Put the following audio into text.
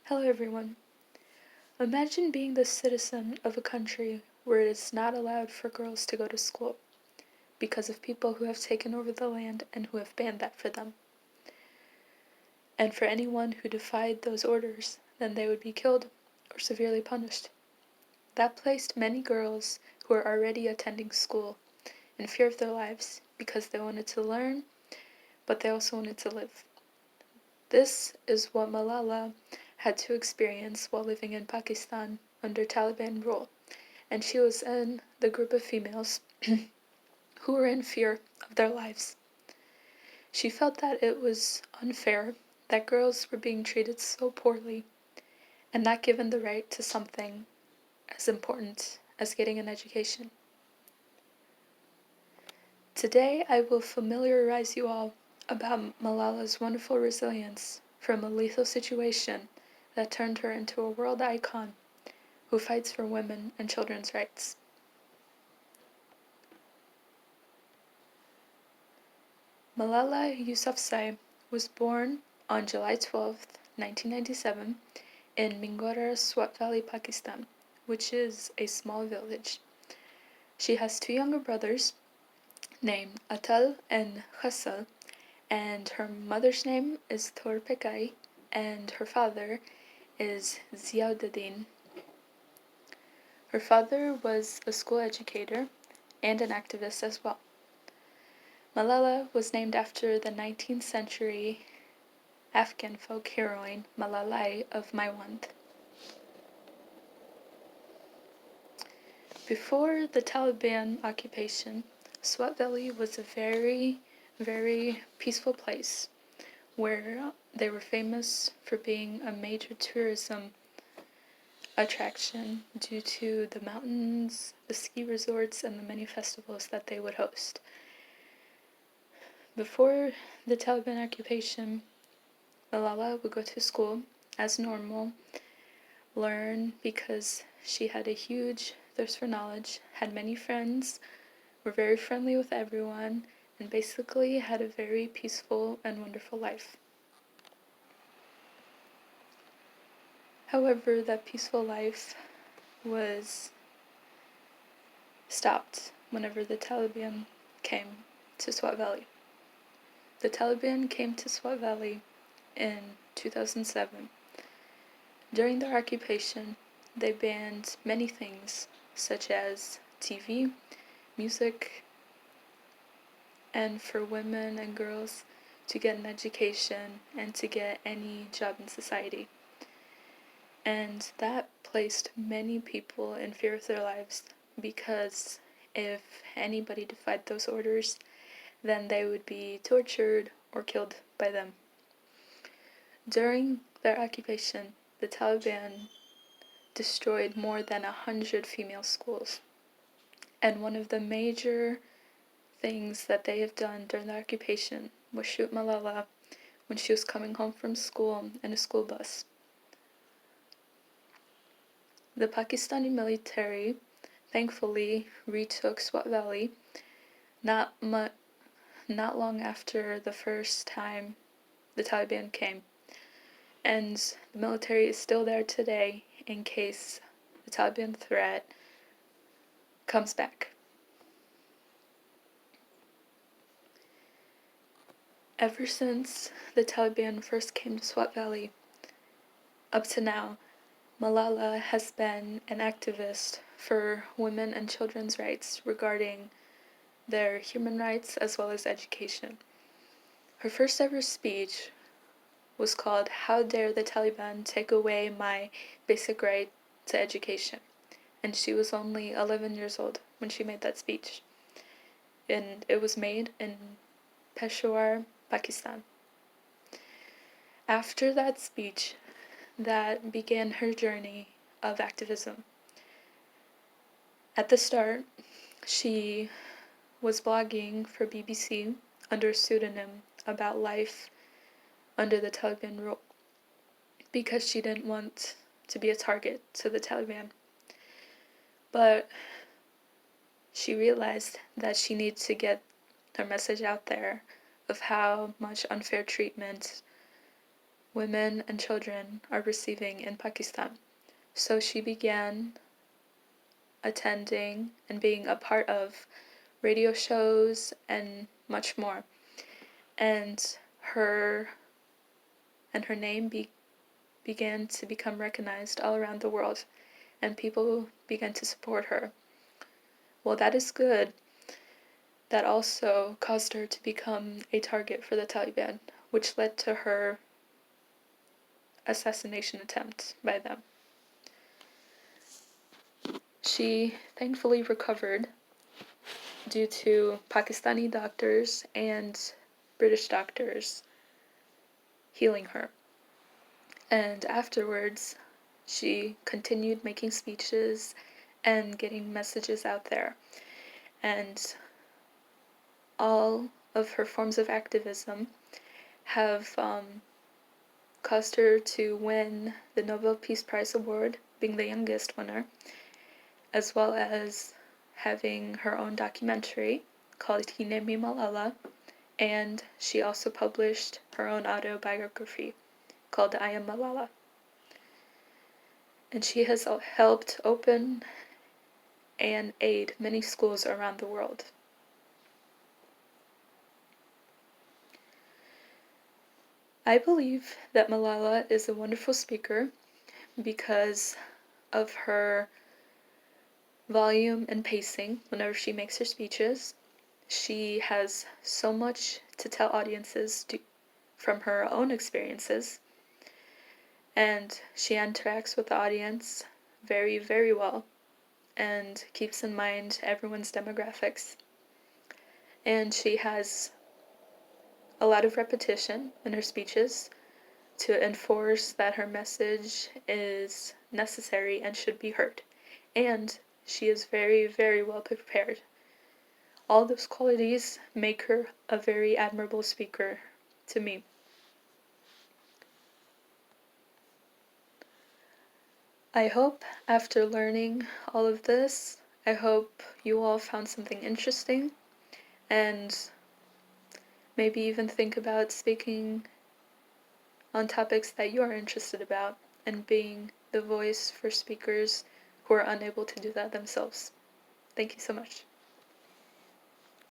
Hello everyone. Imagine being the citizen of a country where it is not allowed for girls to go to school because of people who have taken over the land and who have banned that for them. And for anyone who defied those orders, then they would be killed or severely punished. That placed many girls who were already attending school in fear of their lives because they wanted to learn, but they also wanted to live. This is what Malala had to experience while living in Pakistan under Taliban rule, and she was in the group of females who were in fear of their lives. She felt that it was unfair that girls were being treated so poorly and not given the right to something as important as getting an education. Today I will familiarize you all about Malala's wonderful resilience from a lethal situation that turned her into a world icon who fights for women and children's rights. Malala Yousafzai was born on July 12, 1997, in Mingora, Swat Valley, Pakistan, which is a small village. She has two younger brothers named Atal and Hassal, and her mother's name is Torpekai, and her father is Ziauddin. Her father was a school educator and an activist as well. Malala was named after the 19th century Afghan folk heroine Malalai of Maiwand. Before the Taliban occupation, Swat Valley was a very, very peaceful place where they were famous for being a major tourism attraction due to the mountains, the ski resorts, and the many festivals that they would host. Before the Taliban occupation, Malala would go to school as normal, learn because she had a huge thirst for knowledge, had many friends, were very friendly with everyone, and basically had a very peaceful and wonderful life. However, that peaceful life was stopped whenever the Taliban came to Swat Valley. The Taliban came to Swat Valley in 2007. During their occupation, they banned many things, such as TV, music, and for women and girls to get an education and to get any job in society. And that placed many people in fear of their lives because if anybody defied those orders, then they would be tortured or killed by them. During their occupation, the Taliban destroyed more than 100 female schools. And one of the major things that they have done during the occupation was shoot Malala when she was coming home from school in a school bus. The Pakistani military thankfully retook Swat Valley not long after the first time the Taliban came, and the military is still there today in case the Taliban threat comes back. Ever since the Taliban first came to Swat Valley, up to now, Malala has been an activist for women and children's rights regarding their human rights as well as education. Her first ever speech was called "How Dare the Taliban Take Away My Basic Right to Education," and she was only 11 years old when she made that speech. And it was made in Peshawar, Pakistan. After that speech, that began her journey of activism. At the start, she was blogging for BBC under a pseudonym about life under the Taliban rule because she didn't want to be a target to the Taliban. But she realized that she needed to get her message out there of how much unfair treatment women and children are receiving in Pakistan. So she began attending and being a part of radio shows and much more. And her name began to become recognized all around the world, and people began to support her. Well, that is good. That also caused her to become a target for the Taliban, which led to her assassination attempt by them. She thankfully recovered due to Pakistani doctors and British doctors healing her. And afterwards, she continued making speeches and getting messages out there. And all of her forms of activism have caused her to win the Nobel Peace Prize Award, being the youngest winner, as well as having her own documentary called Hinemi Malala, and she also published her own autobiography called I Am Malala. And she has helped open and aid many schools around the world. I believe that Malala is a wonderful speaker because of her volume and pacing whenever she makes her speeches. She has so much to tell audiences from her own experiences, and she interacts with the audience very, very well and keeps in mind everyone's demographics. And she has a lot of repetition in her speeches to enforce that her message is necessary and should be heard. And she is very, very well prepared. All those qualities make her a very admirable speaker to me. I hope after learning all of this, I hope you all found something interesting and maybe even think about speaking on topics that you are interested about and being the voice for speakers who are unable to do that themselves. Thank you so much.